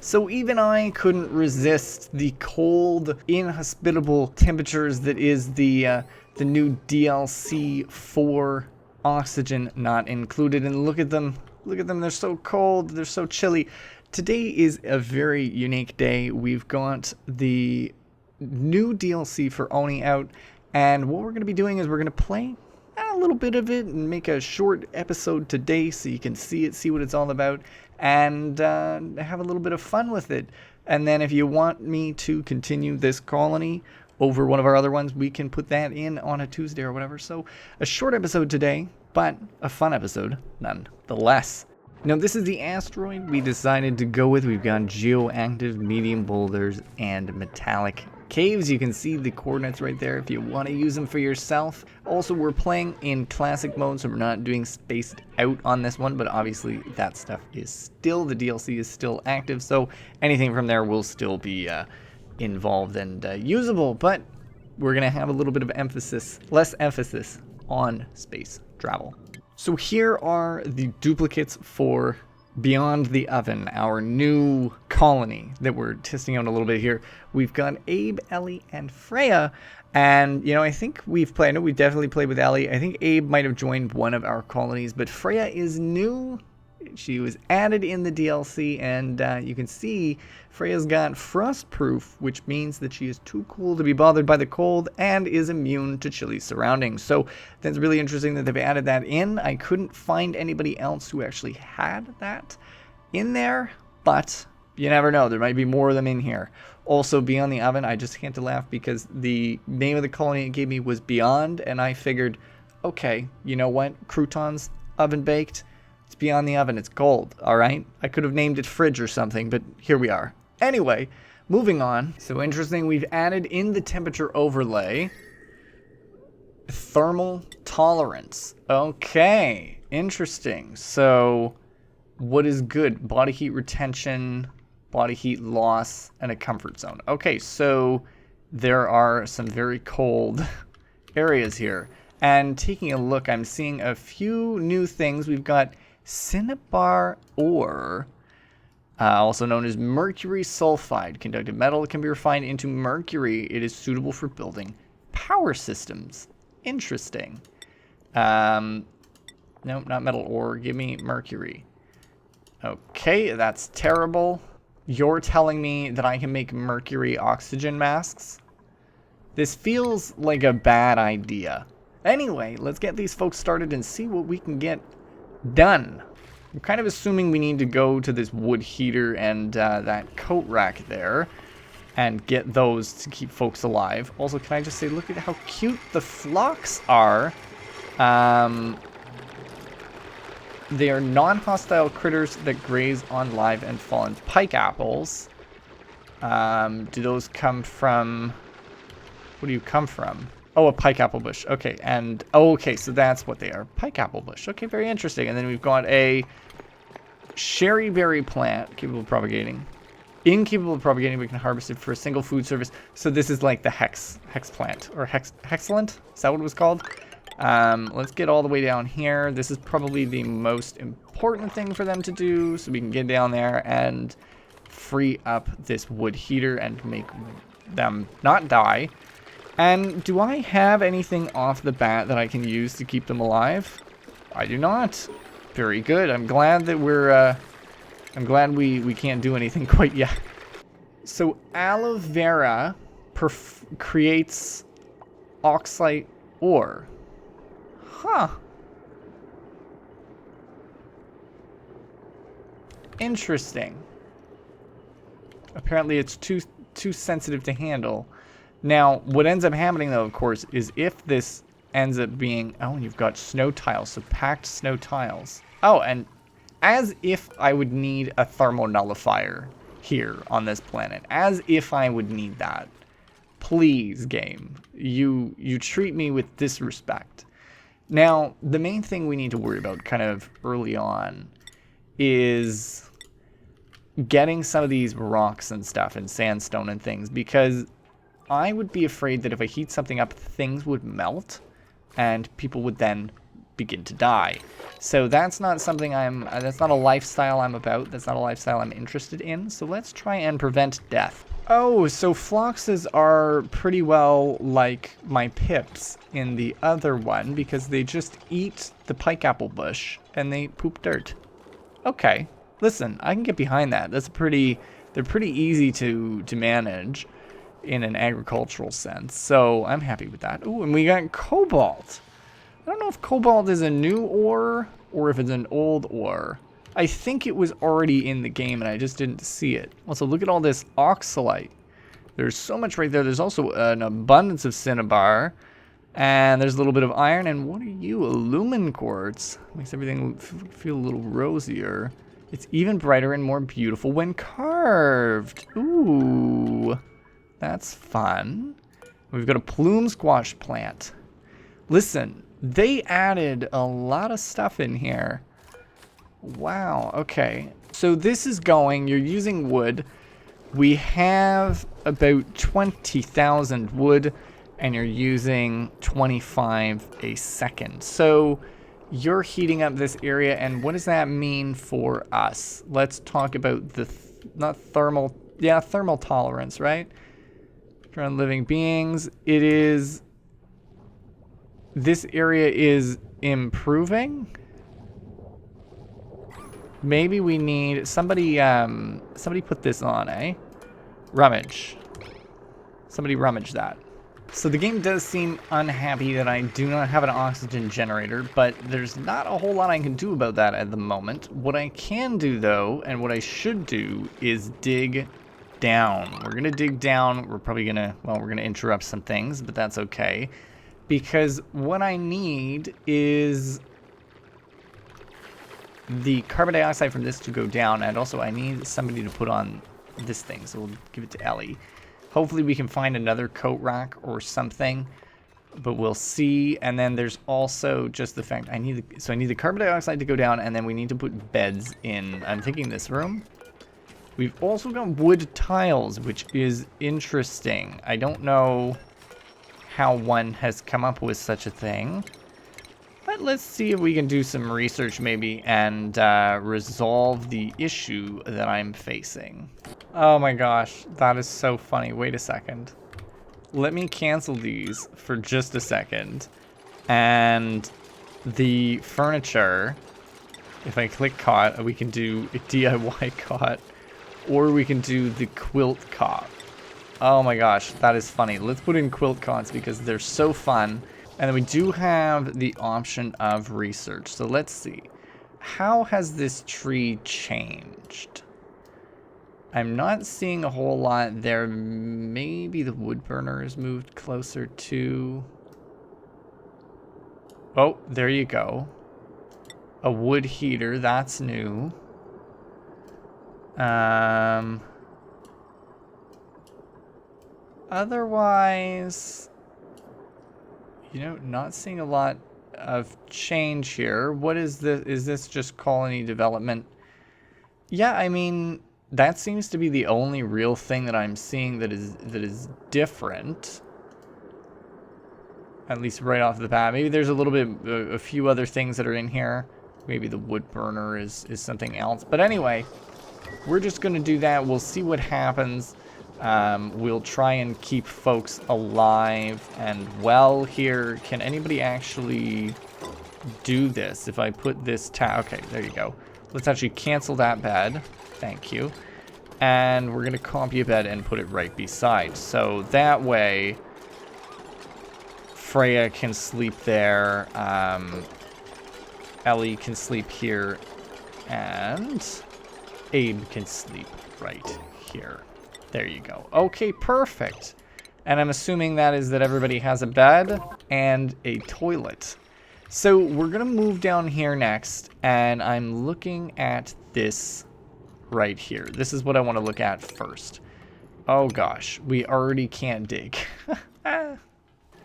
So even I couldn't resist the cold, inhospitable temperatures that is the new DLC for oxygen not included. And look at them, they're so cold, they're so chilly. Today is a very unique day. We've got the new DLC for Oni out, and what we're going to be doing is we're going to play a little bit of it and make a short episode today so you can see it, see what it's all about, and have a little bit of fun with it. And then if you want me to continue this colony over one of our other ones, we can put that in on a Tuesday or whatever. So a short episode today, but a fun episode nonetheless. Now this is the asteroid we decided to go with. We've got geoactive, medium boulders, and metallic caves. You can see the coordinates right there if you want to use them for yourself. Also, we're playing in classic mode, so we're not doing spaced out on this one, but obviously that stuff is still, the DLC is still active, so anything from there will still be involved and usable, but we're going to have a little bit of less emphasis on space travel. So here are the duplicates for Beyond the Oven, our new colony that we're testing out a little bit here. We've got Abe, Ellie, and Freya. And, you know, I think I know we've definitely played with Ellie. I think Abe might have joined one of our colonies, but Freya is new. She was added in the DLC, and you can see Freya's got frostproof, which means that she is too cool to be bothered by the cold and is immune to chilly surroundings. So that's really interesting that they've added that in. I couldn't find anybody else who actually had that in there, but you never know. There might be more of them in here. Also, Beyond the Oven, I just had to laugh because the name of the colony it gave me was Beyond, and I figured, okay, you know what? Croutons, oven baked. It's beyond the oven. It's cold, all right? I could have named it Fridge or something, but here we are. Anyway, moving on. So interesting, we've added in the temperature overlay. Thermal tolerance. Okay, interesting. So what is good? Body heat retention, body heat loss, and a comfort zone. Okay, so there are some very cold areas here. And taking a look, I'm seeing a few new things. We've got cinnabar ore, also known as mercury sulfide. Conductive metal can be refined into mercury. It is suitable for building power systems. Interesting. No, not metal ore. Give me mercury. Okay, that's terrible. You're telling me that I can make mercury oxygen masks? This feels like a bad idea. Anyway, let's get these folks started and see what we can get done. I'm kind of assuming we need to go to this wood heater and that coat rack there and get those to keep folks alive. Also, can I just say, look at how cute the flocks are. They are non-hostile critters that graze on live and fallen pike apples. Do those come from... What do you come from? Oh, a pike apple bush. Okay, and okay, so that's what they are. Pike apple bush. Okay, very interesting. And then we've got a sherry berry plant capable of propagating. Incapable of propagating, we can harvest it for a single food service. So this is like the hex plant or hexcellent. Is that what it was called? Let's get all the way down here. This is probably the most important thing for them to do, so we can get down there and free up this wood heater and make them not die. And do I have anything off the bat that I can use to keep them alive? I do not. Very good. I'm glad that I'm glad we can't do anything quite yet. So aloe vera creates oxide ore. Huh. Interesting. Apparently it's too sensitive to handle. Now, what ends up happening, though, of course, is if this ends up being... Oh, and you've got snow tiles, so packed snow tiles. Oh, and as if I would need a thermal nullifier here on this planet. As if I would need that. Please, game. You treat me with disrespect. Now, the main thing we need to worry about kind of early on is getting some of these rocks and stuff and sandstone and things, because I would be afraid that if I heat something up, things would melt and people would then begin to die. So that's not something that's not a lifestyle I'm about. That's not a lifestyle I'm interested in. So let's try and prevent death. Oh, so Phloxes are pretty well like my pips in the other one because they just eat the pike apple bush and they poop dirt. Okay, listen, I can get behind that. They're pretty easy to manage in an agricultural sense. So I'm happy with that. Ooh, and we got cobalt. I don't know if cobalt is a new ore or if it's an old ore. I think it was already in the game and I just didn't see it. Also, look at all this oxalite. There's so much right there. There's also an abundance of cinnabar. And there's a little bit of iron. And what are you? Aluminum quartz. Makes everything feel a little rosier. It's even brighter and more beautiful when carved. Ooh, that's fun. We've got a plume squash plant. Listen, they added a lot of stuff in here. Wow, okay. So this is going, you're using wood. We have about 20,000 wood, and you're using 25 a second. So you're heating up this area, and what does that mean for us? Let's talk about the, thermal tolerance, right? For living beings, it is, this area is improving. Maybe we need, somebody put this on, eh? Rummage. Somebody rummage that. So the game does seem unhappy that I do not have an oxygen generator, but there's not a whole lot I can do about that at the moment. What I can do, though, and what I should do, is dig down. We're gonna dig down. We're probably gonna, well, we're gonna interrupt some things, but that's okay. Because what I need is the carbon dioxide from this to go down, and also I need somebody to put on this thing, so we'll give it to Ellie. Hopefully we can find another coat rack or something, but we'll see. And then there's also just the fact I need the carbon dioxide to go down, and then we need to put beds in, I'm thinking, this room. We've also got wood tiles, which is interesting. I don't know how one has come up with such a thing. But let's see if we can do some research maybe and resolve the issue that I'm facing. Oh my gosh, that is so funny. Wait a second. Let me cancel these for just a second. And the furniture, if I click cot, we can do a DIY cot, or we can do the quilt cot. Oh my gosh, that is funny. Let's put in quilt cots because they're so fun. And then we do have the option of research. So let's see. How has this tree changed? I'm not seeing a whole lot there. Maybe the wood burner has moved closer to... Oh, there you go. A wood heater, that's new. Otherwise... You know, not seeing a lot of change here. What is this? Is this just colony development? Yeah, I mean, that seems to be the only real thing that I'm seeing that is different. At least right off the bat. Maybe there's a little bit, a few other things that are in here. Maybe the wood burner is something else. But anyway, we're just going to do that. We'll see what happens. We'll try and keep folks alive and well here. Can anybody actually do this? If I put this okay, there you go. Let's actually cancel that bed. Thank you. And we're going to copy a bed and put it right beside. So that way, Freya can sleep there. Ellie can sleep here. And Abe can sleep right here. There you go. Okay, perfect. And I'm assuming that everybody has a bed and a toilet. So we're going to move down here next, and I'm looking at this right here. This is what I want to look at first. Oh gosh, we already can't dig.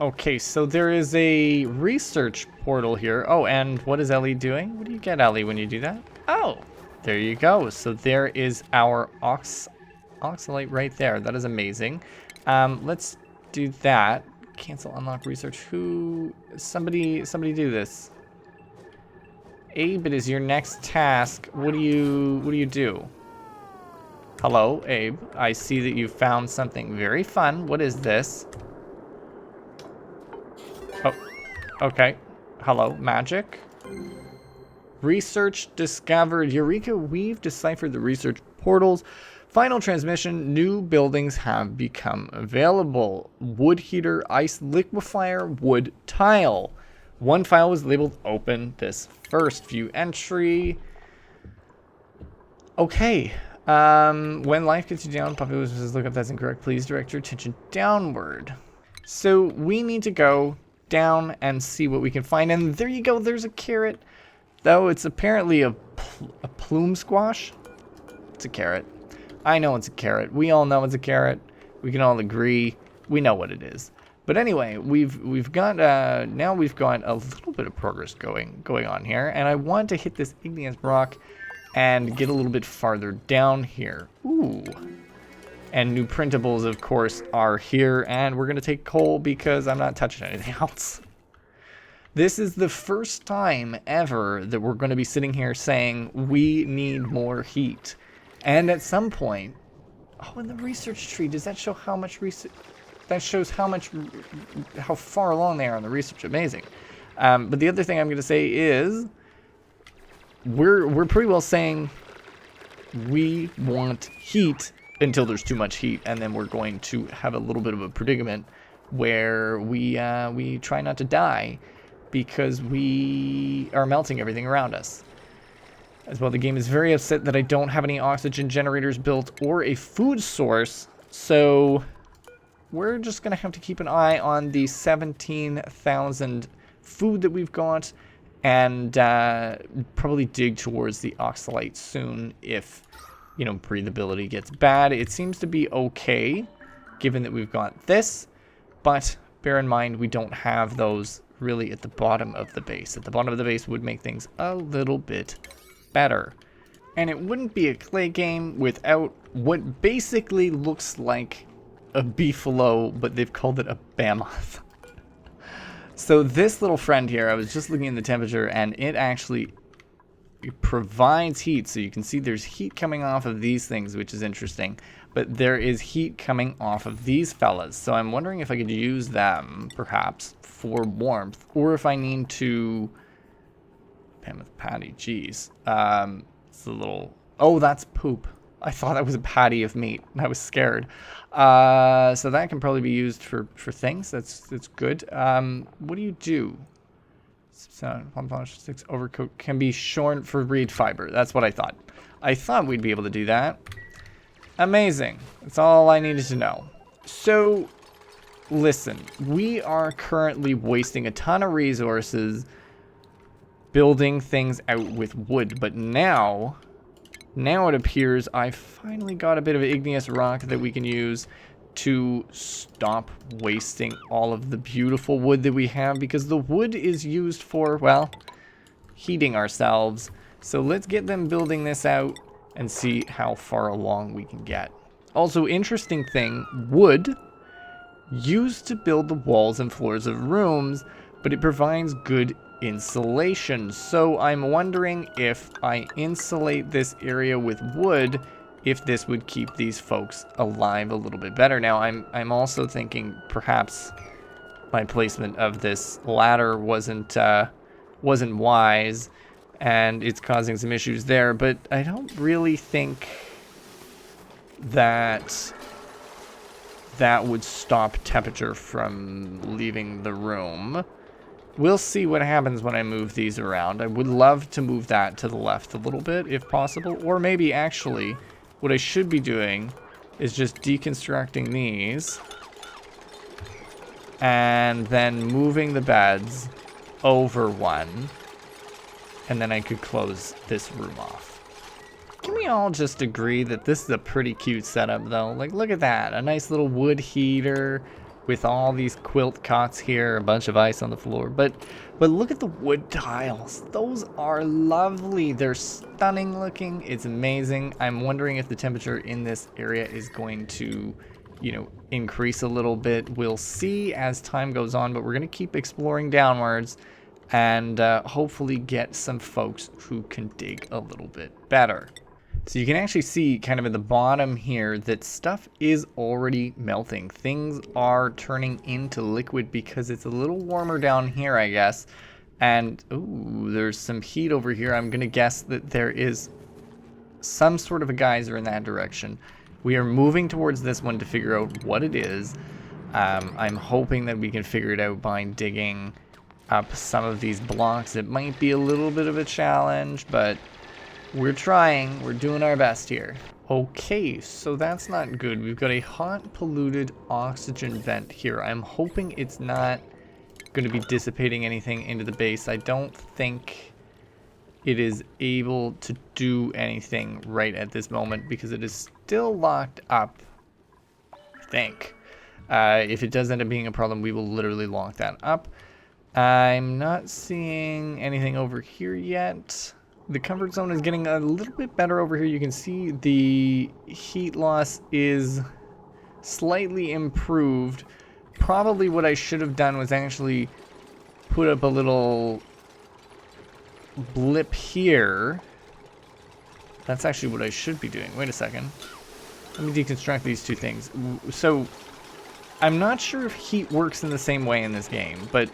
Okay, so there is a research portal here. Oh, and what is Ellie doing? What do you get, Ellie, when you do that? Oh, there you go. So there is our oxalite right there. That is amazing. Let's do that. Cancel unlock research. Somebody do this. Abe, it is your next task. What do you do? Hello, Abe. I see that you found something very fun. What is this? Oh, okay. Hello, magic. Research discovered. Eureka, we've deciphered the research portals. Final transmission, new buildings have become available. Wood heater, ice liquefier, wood tile. One file was labeled open. This first view entry. Okay. When life gets you down, Puppy says, look up, that's incorrect. Please direct your attention downward. So we need to go down and see what we can find. And there you go. There's a carrot. Though it's apparently a plume squash. It's a carrot. I know it's a carrot. We all know it's a carrot. We can all agree. We know what it is. But anyway, we've got now we've got a little bit of progress going on here, and I want to hit this igneous rock and get a little bit farther down here. Ooh. And new printables, of course, are here, and we're gonna take coal because I'm not touching anything else. This is the first time ever that we're going to be sitting here saying we need more heat. And at some point, oh, in the research tree, does that show how much research? That shows how far along they are in the research. Amazing. But the other thing I'm going to say is we're pretty well saying we want heat until there's too much heat, and then we're going to have a little bit of a predicament where we try not to die, because we are melting everything around us. As well, the game is very upset that I don't have any oxygen generators built or a food source, so we're just going to have to keep an eye on the 17,000 food that we've got, and probably dig towards the oxalite soon if, you know, breathability gets bad. It seems to be okay, given that we've got this, but bear in mind we don't have those really at the bottom of the base. At the bottom of the base would make things a little bit better. And it wouldn't be a clay game without what basically looks like a beefalo, but they've called it a behemoth. So this little friend here, I was just looking at the temperature, and it actually provides heat. So you can see there's heat coming off of these things, which is interesting. But there is heat coming off of these fellas. So I'm wondering if I could use them, perhaps, for warmth. Or if I need to... Behemoth patty, jeez. It's a little... Oh, that's poop. I thought that was a patty of meat. I was scared. So that can probably be used for things. That's good. What do you do? So, 1.6 overcoat can be shorn for reed fiber. That's what I thought. I thought we'd be able to do that. Amazing. That's all I needed to know. So, listen. We are currently wasting a ton of resources building things out with wood. But now it appears I finally got a bit of igneous rock that we can use to stop wasting all of the beautiful wood that we have, because the wood is used for, well, heating ourselves. So let's get them building this out and see how far along we can get. Also, interesting thing, wood used to build the walls and floors of rooms, but it provides good insulation. So I'm wondering if I insulate this area with wood, if this would keep these folks alive a little bit better. Now, I'm also thinking perhaps my placement of this ladder wasn't wise, and it's causing some issues there. But I don't really think that would stop temperature from leaving the room. We'll see what happens when I move these around. I would love to move that to the left a little bit, if possible, or maybe actually what I should be doing is just deconstructing these and then moving the beds over one, and then I could close this room off. Can we all just agree that this is a pretty cute setup, though? Like, look at that. A nice little wood heater with all these quilt cots here, a bunch of ice on the floor. But look at the wood tiles. Those are lovely. They're stunning looking. It's amazing. I'm wondering if the temperature in this area is going to, you know, increase a little bit. We'll see as time goes on, but we're going to keep exploring downwards and hopefully get some folks who can dig a little bit better. So you can actually see kind of at the bottom here that stuff is already melting. Things are turning into liquid because it's a little warmer down here, I guess. And, ooh, there's some heat over here. I'm going to guess that there is some sort of a geyser in that direction. We are moving towards this one to figure out what it is. I'm hoping that we can figure it out by digging up some of these blocks. It might be a little bit of a challenge, but we're trying. We're doing our best here. Okay, so that's not good. We've got a hot, polluted oxygen vent here. I'm hoping it's not going to be dissipating anything into the base. I don't think it is able to do anything right at this moment because it is still locked up, I think. If it does end up being a problem, we will literally lock that up. I'm not seeing anything over here yet. The comfort zone is getting a little bit better over here. You can see the heat loss is slightly improved. Probably what I should have done was actually put up a little blip here. That's actually what I should be doing. Wait a second. Let me deconstruct these two things. So, I'm not sure if heat works in the same way in this game, but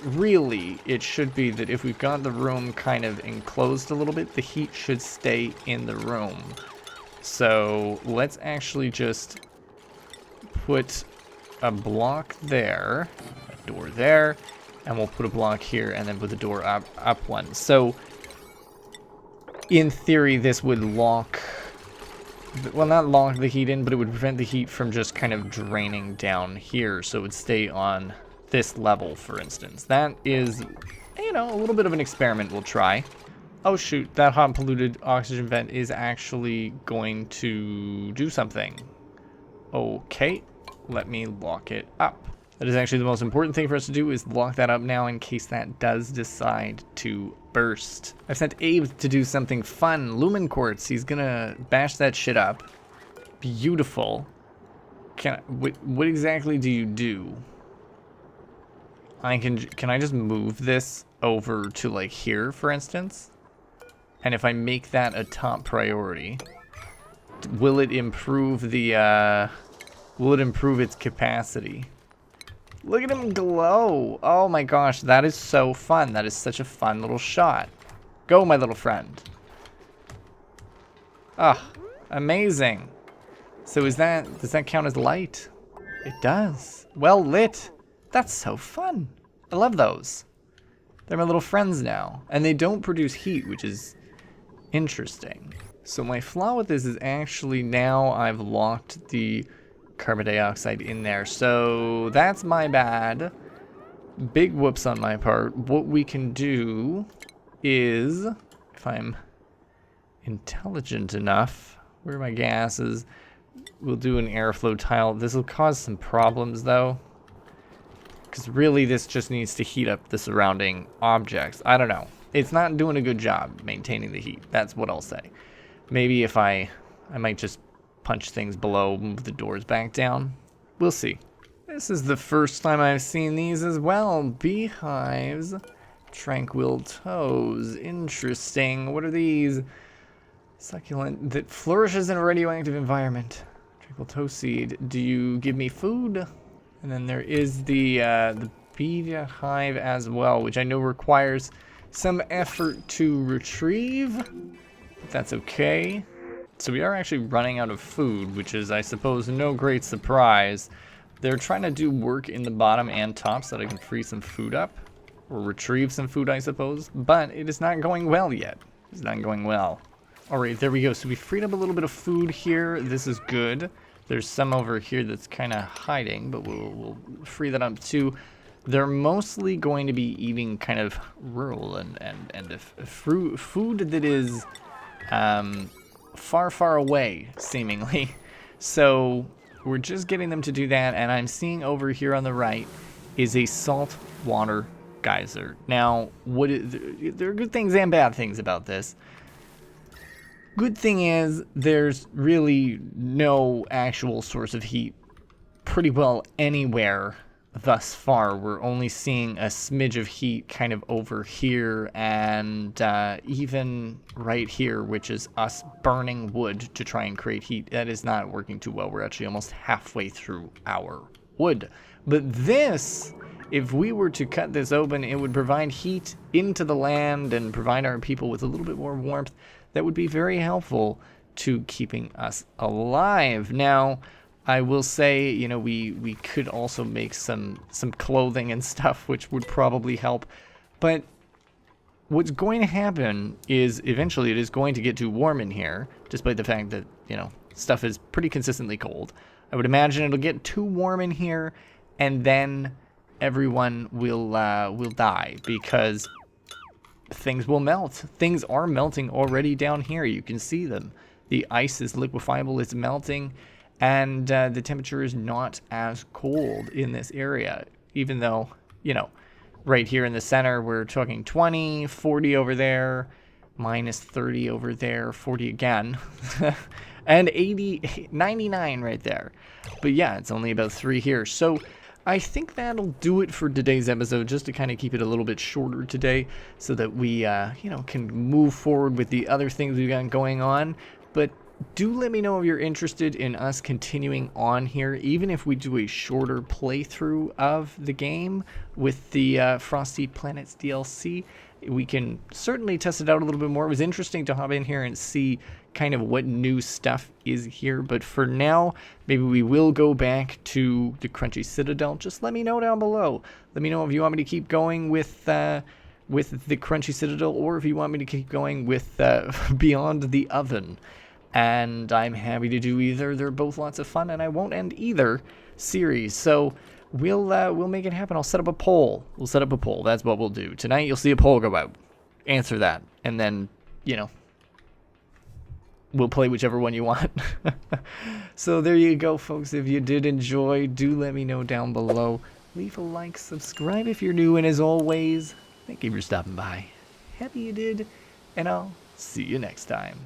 really, it should be that if we've got the room kind of enclosed a little bit, the heat should stay in the room. So, let's actually just put a block there, a door there, and we'll put a block here, and then put the door up one. So, in theory, this would lock, well, not lock the heat in, but it would prevent the heat from just kind of draining down here, so it would stay on this level, for instance. That is, you know, a little bit of an experiment we'll try. Oh shoot, that hot polluted oxygen vent is actually going to do something. Okay, let me lock it up. That is actually the most important thing for us to do, is lock that up now in case that does decide to burst. I've sent Abe to do something fun. Lumen quartz, he's gonna bash that shit up. Beautiful. What exactly do you do? Can I just move this over to like here, for instance? And if I make that a top priority, will it improve the, will it improve its capacity? Look at him glow. Oh my gosh, that is so fun. That is such a fun little shot. Go, my little friend. Ah, amazing. So does that count as light? It does. Well lit. That's so fun. I love those. They're my little friends now. And they don't produce heat, which is interesting. So my flaw with this is actually now I've locked the carbon dioxide in there. So that's my bad. Big whoops on my part. What we can do is, if I'm intelligent enough, where are my gases? We'll do an airflow tile. This will cause some problems though, because really this just needs to heat up the surrounding objects. I don't know. It's not doing a good job maintaining the heat. That's what I'll say. Maybe if I might just punch things below, move the doors back down. We'll see. This is the first time I've seen these as well. Beehives. Tranquil toes. Interesting. What are these? Succulent that flourishes in a radioactive environment. Tranquil toe seed. Do you give me food? And then there is the beehive as well, which I know requires some effort to retrieve. But that's okay. So we are actually running out of food, which is, I suppose, no great surprise. They're trying to do work in the bottom and top so that I can free some food up. Or retrieve some food, I suppose. But it is not going well yet. It's not going well. Alright, there we go. So we freed up a little bit of food here. This is good. There's some over here that's kind of hiding, but we'll free that up too. They're mostly going to be eating kind of rural and food that is far away, seemingly. So we're just getting them to do that, and I'm seeing over here on the right is a salt water geyser. Now, there are good things and bad things about this. Good thing is there's really no actual source of heat pretty well anywhere thus far. We're only seeing a smidge of heat kind of over here and even right here, which is us burning wood to try and create heat. That is not working too well. We're actually almost halfway through our wood. But this, if we were to cut this open, it would provide heat into the land and provide our people with a little bit more warmth. That would be very helpful to keeping us alive. Now, I will say, you know, we could also make some clothing and stuff, which would probably help. But what's going to happen is eventually it is going to get too warm in here, despite the fact that, you know, stuff is pretty consistently cold. I would imagine it'll get too warm in here, and then everyone will die because things will melt. Things are melting already down here. You can see them. The ice is liquefiable. It's melting. And the temperature is not as cold in this area, even though, you know, right here in the center, we're talking 20, 40 over there, minus 30 over there, 40 again, and 80, 99 right there. But yeah, it's only about 3 here. So I think that'll do it for today's episode, just to kind of keep it a little bit shorter today so that we, you know, can move forward with the other things we've got going on. But do let me know if you're interested in us continuing on here, even if we do a shorter playthrough of the game with the Frosty Planets DLC. We can certainly test it out a little bit more. It was interesting to hop in here and see kind of what new stuff is here. But for now, maybe we will go back to the Crunchy Citadel. Just let me know down below. Let me know if you want me to keep going with the Crunchy Citadel, or if you want me to keep going with Beyond the Oven. And I'm happy to do either. They're both lots of fun, and I won't end either series. So we'll make it happen. I'll set up a poll. We'll set up a poll. That's what we'll do. Tonight you'll see a poll go out. Answer that. And then, you know, we'll play whichever one you want. So there you go, folks. If you did enjoy, do let me know down below. Leave a like, subscribe if you're new, and as always, thank you for stopping by. Happy you did, and I'll see you next time.